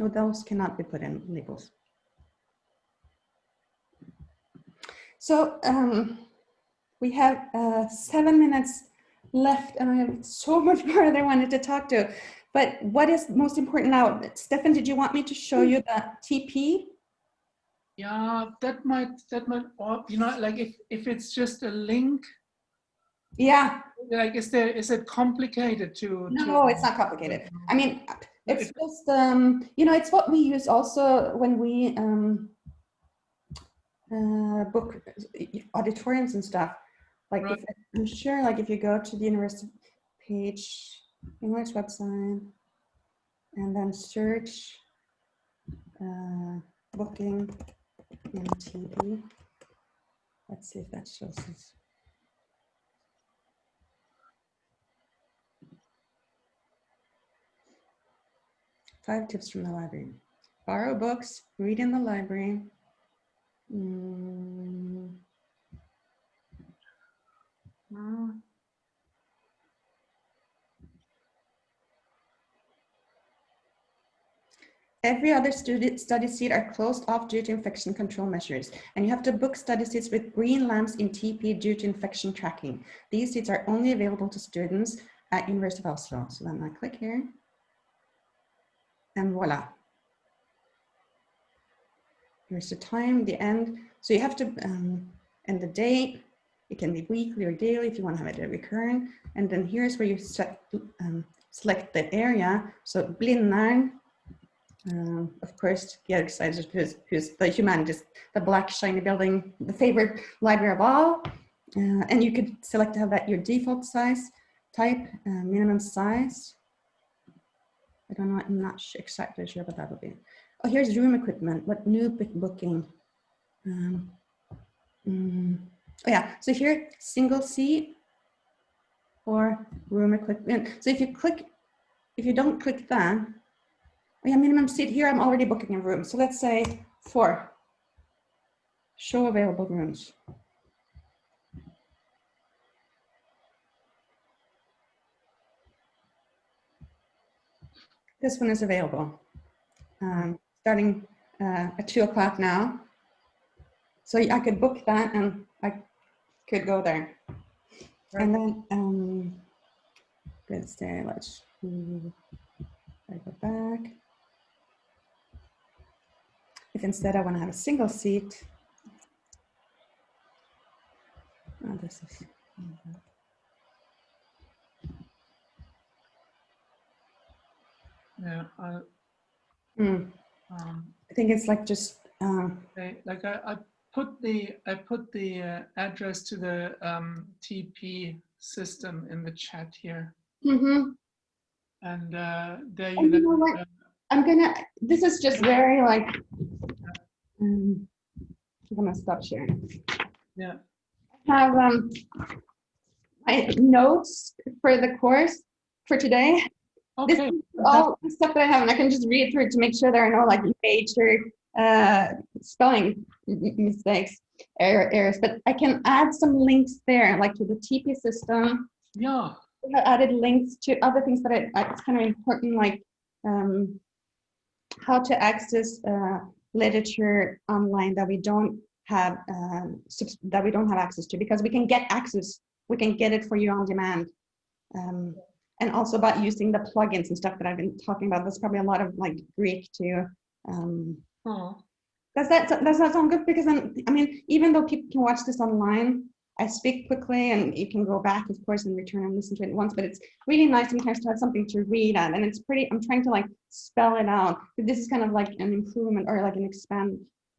those cannot be put in labels. So we have 7 minutes left, and I have so much more that I wanted to talk to. But what is most important now? Stefan, did you want me to show you the TP? Yeah, that might, or, you know, like if it's just a link. Yeah. Like, is it complicated to? No, it's not complicated. I mean, it's just, you know, it's what we use also when we book auditoriums and stuff. Like, right. I'm sure, like if you go to the university page, English website, and then search booking in TP. Let's see if that shows us. Five tips from the library. Borrow books, read in the library. Every other study seat are closed off due to infection control measures, and you have to book study seats with green lamps in TP due to infection tracking. These seats are only available to students at University of Oslo. So then I click here and voila. Here's the time, the end. So you have to end the date. It can be weekly or daily if you want to have it recurring. And then here's where you select the area. So Blindern, of course, get excited who's the humanities, the black shiny building, the favorite library of all. And you could select to have that your default size, type, minimum size. I don't know, I'm not exactly sure what that will be. Oh, here's room equipment, what new booking. Oh yeah, so here, single seat or room equipment. So if you don't click that, oh yeah, minimum seat here, I'm already booking a room. So let's say 4, show available rooms. This one is available, starting at 2 o'clock now. So I could book that and I could go there. Right. And then, let's say, I go back. If instead I want to have a single seat, oh, this is. Yeah, I think it's like just. Like I put the address to the TP system in the chat here. Mm-hmm. And there you you know what? I'm gonna. This is just very like. I'm gonna stop sharing. Yeah. I have my notes for the course for today. Okay. This is all the stuff that I have, and I can just read through it to make sure there are no like major spelling mistakes errors. But I can add some links there, like to the TP system. Yeah. I added links to other things that it's kind of important, like how to access literature online that we don't have access to, because we can get access, we can get it for you on demand. And also about using the plugins and stuff that I've been talking about. There's probably a lot of like Greek too. Does that sound good? Because I mean, even though people can watch this online, I speak quickly and you can go back, of course, and return and listen to it once, but it's really nice sometimes to have something to read at, and it's pretty, I'm trying to like spell it out. But this is kind of like an improvement or like an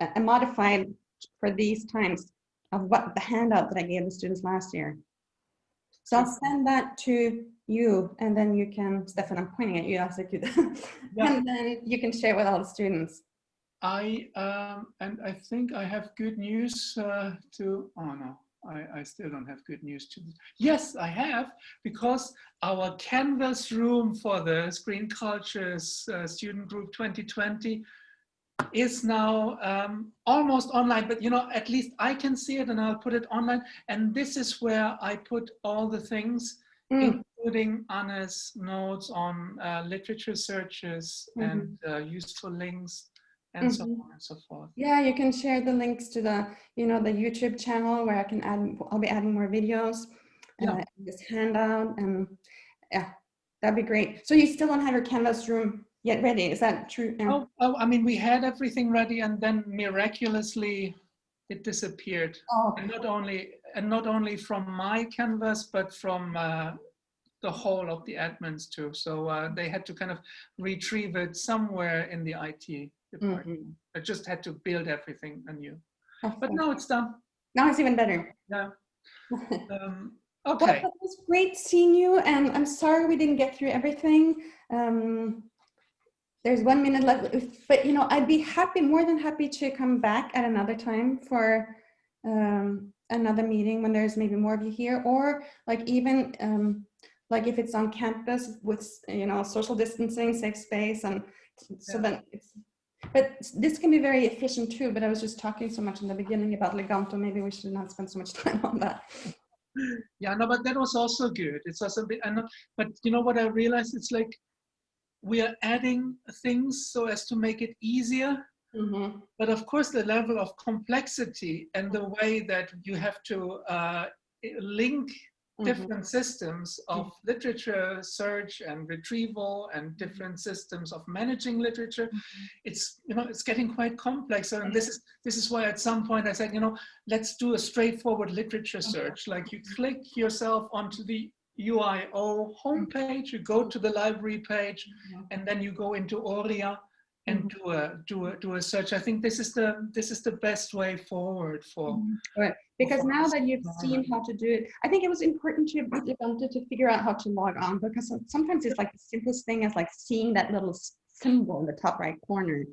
a modified for these times of what the handout that I gave the students last year. So I'll send that to you, and then you can, Stefan, I'm pointing at you, and then you can share with all the students. And I think I have good news oh no, I still don't have good news to. Yes, I have, because our Canvas room for the Screen Cultures Student Group 2020 is now almost online, but you know, at least I can see it and I'll put it online. And this is where I put all the things, including Anna's notes on literature searches and useful links and so on and so forth. Yeah, you can share the links to the, you know, the YouTube channel where I can add, I'll be adding more videos, this handout, and yeah, that'd be great. So you still don't have your Canvas room yet ready, is that true? Yeah. Oh, I mean, we had everything ready and then miraculously it disappeared. Oh. And not only from my Canvas, but from the whole of the admins too. So they had to kind of retrieve it somewhere in the IT department. I just had to build everything anew. But now it's done. Now it's even better. Yeah. Okay. Well, it was great seeing you, and I'm sorry we didn't get through everything. There's 1 minute left, but you know, I'd be more than happy to come back at another time for another meeting when there's maybe more of you here, or like even like if it's on campus with, you know, social distancing, safe space, and so then it's. But this can be very efficient too, but I was just talking so much in the beginning about Leganto, maybe we should not spend so much time on that. Yeah, no, but that was also good. It's also a bit, but you know what I realized? It's like we are adding things so as to make it easier. But of course, the level of complexity and the way that you have to link different systems of literature search and retrieval and different systems of managing literature. It's, you know, it's getting quite complex. And this is why at some point I said, you know, let's do a straightforward literature search. Like you click yourself onto the UIO homepage, you go to the library page, and then you go into Aurea and do a search. I think this is the best way forward for. Right. Because now that you've seen how to do it, I think it was important to figure out how to log on, because sometimes it's like the simplest thing is like seeing that little symbol in the top right corner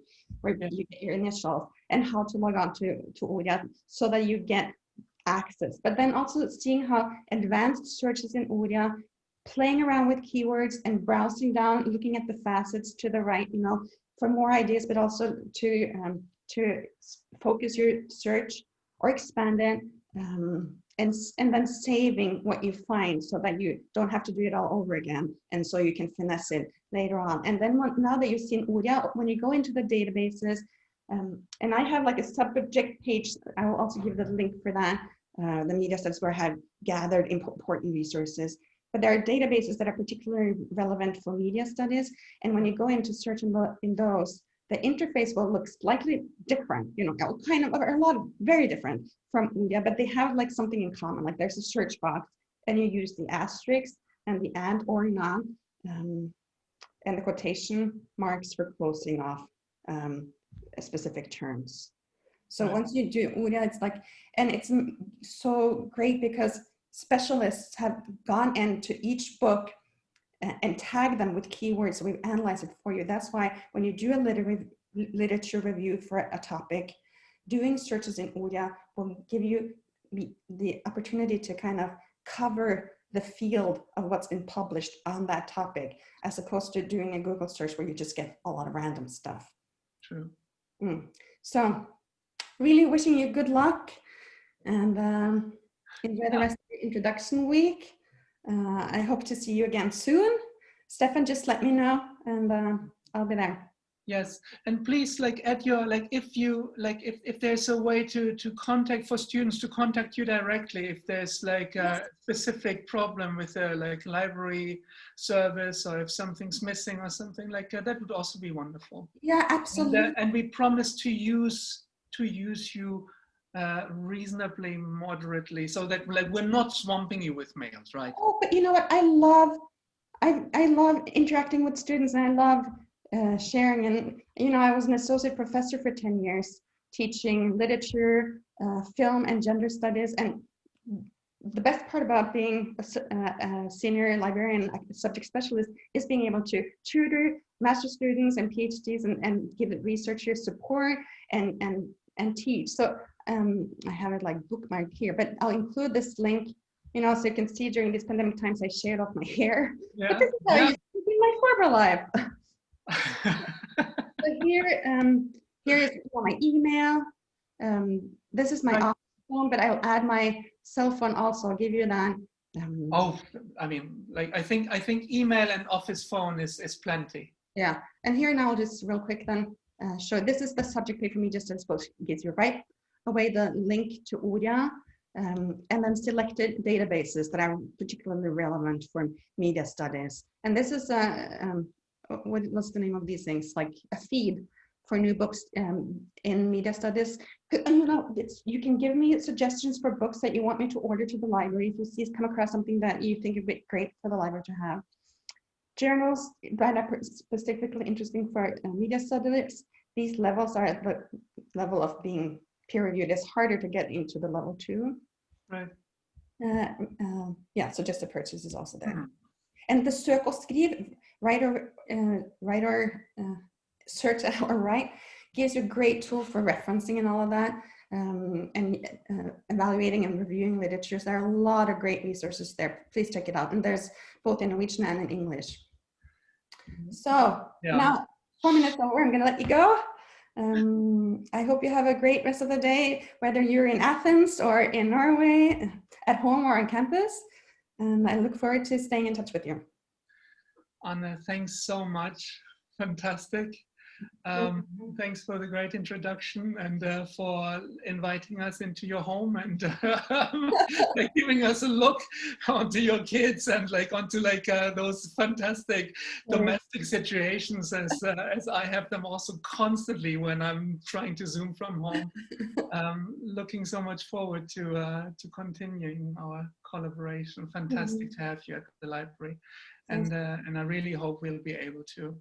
where you get your initials, and how to log on to Aurea so that you get access. But then also seeing how advanced searches in Aurea, playing around with keywords and browsing down, looking at the facets to the right, you know, for more ideas, but also to focus your search or expand it, and then saving what you find so that you don't have to do it all over again, and so you can finesse it later on. And then now that you've seen Aurea, when you go into the databases, and I have like a subject page, I will also give the link for that, the media studies, where I have gathered important resources. But there are databases that are particularly relevant for media studies. And when you go into search in those, the interface will look slightly different, you know, kind of, a lot of very different from Aurea, but they have like something in common. Like there's a search box, and you use the asterisk and the and or not, and the quotation marks for closing off specific terms. So once you do Aurea, it's like, and it's so great because specialists have gone into each book and tagged them with keywords. So we've analyzed it for you. That's why when you do a literature review for a topic, doing searches in Aurea will give you the opportunity to kind of cover the field of what's been published on that topic, as opposed to doing a Google search where you just get a lot of random stuff. True. So really wishing you good luck, and enjoy the rest of your introduction week. I hope to see you again soon. Stefan, just let me know, and I'll be there. Yes, and please, like, at your, like, if there's a way to contact, for students to contact you directly, if there's like a specific problem with a like library service, or if something's missing or something like that, that would also be wonderful. Yeah, absolutely. And we promise to use you reasonably moderately, so that like we're not swamping you with mails, right? Oh, but you know what? I love interacting with students, and I love sharing. And you know, I was an associate professor for 10 years, teaching literature, film, and gender studies. And the best part about being a senior librarian, a subject specialist, is being able to tutor master's students and PhDs and give researchers support and teach. So I have it like bookmarked here, but I'll include this link, you know, so you can see during these pandemic times I shaved off my hair. Yeah. But this is how I used to be my former life. So here is my email. This is my office phone, but I'll add my cell phone also. I'll give you that. I mean, like I think email and office phone is plenty. Yeah, and here now, just real quick then, show this is the subject page for me, just as supposed gives you right away the link to Aurea, and then selected databases that are particularly relevant for media studies. And this is what's the name of these things? Like a feed for new books in media studies. You know, you can give me suggestions for books that you want me to order to the library if you come across something that you think would be great for the library to have. Journals that are specifically interesting for media studies. These levels are at the level of being peer-reviewed. It's harder to get into the level 2. Right. Yeah, so just the purchase is also there. Mm-hmm. And the Sök och Skriv, search or write, gives you a great tool for referencing and all of that, and evaluating and reviewing literatures. There are a lot of great resources there. Please check it out. And there's both in Norwegian and in English. So now 4 minutes over, I'm going to let you go. I hope you have a great rest of the day, whether you're in Athens or in Norway, at home or on campus. And I look forward to staying in touch with you. Anna, thanks so much. Fantastic. Thanks for the great introduction and for inviting us into your home and like giving us a look onto your kids and like onto like those fantastic domestic situations as I have them also constantly when I'm trying to Zoom from home. Looking so much forward to continuing our collaboration. Fantastic to have you at the library, and I really hope we'll be able to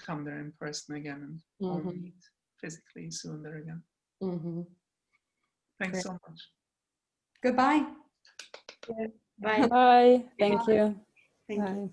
come there in person again and meet physically soon there again. Thanks so much. Goodbye. Bye. Bye. Thank you. Thank you. Bye.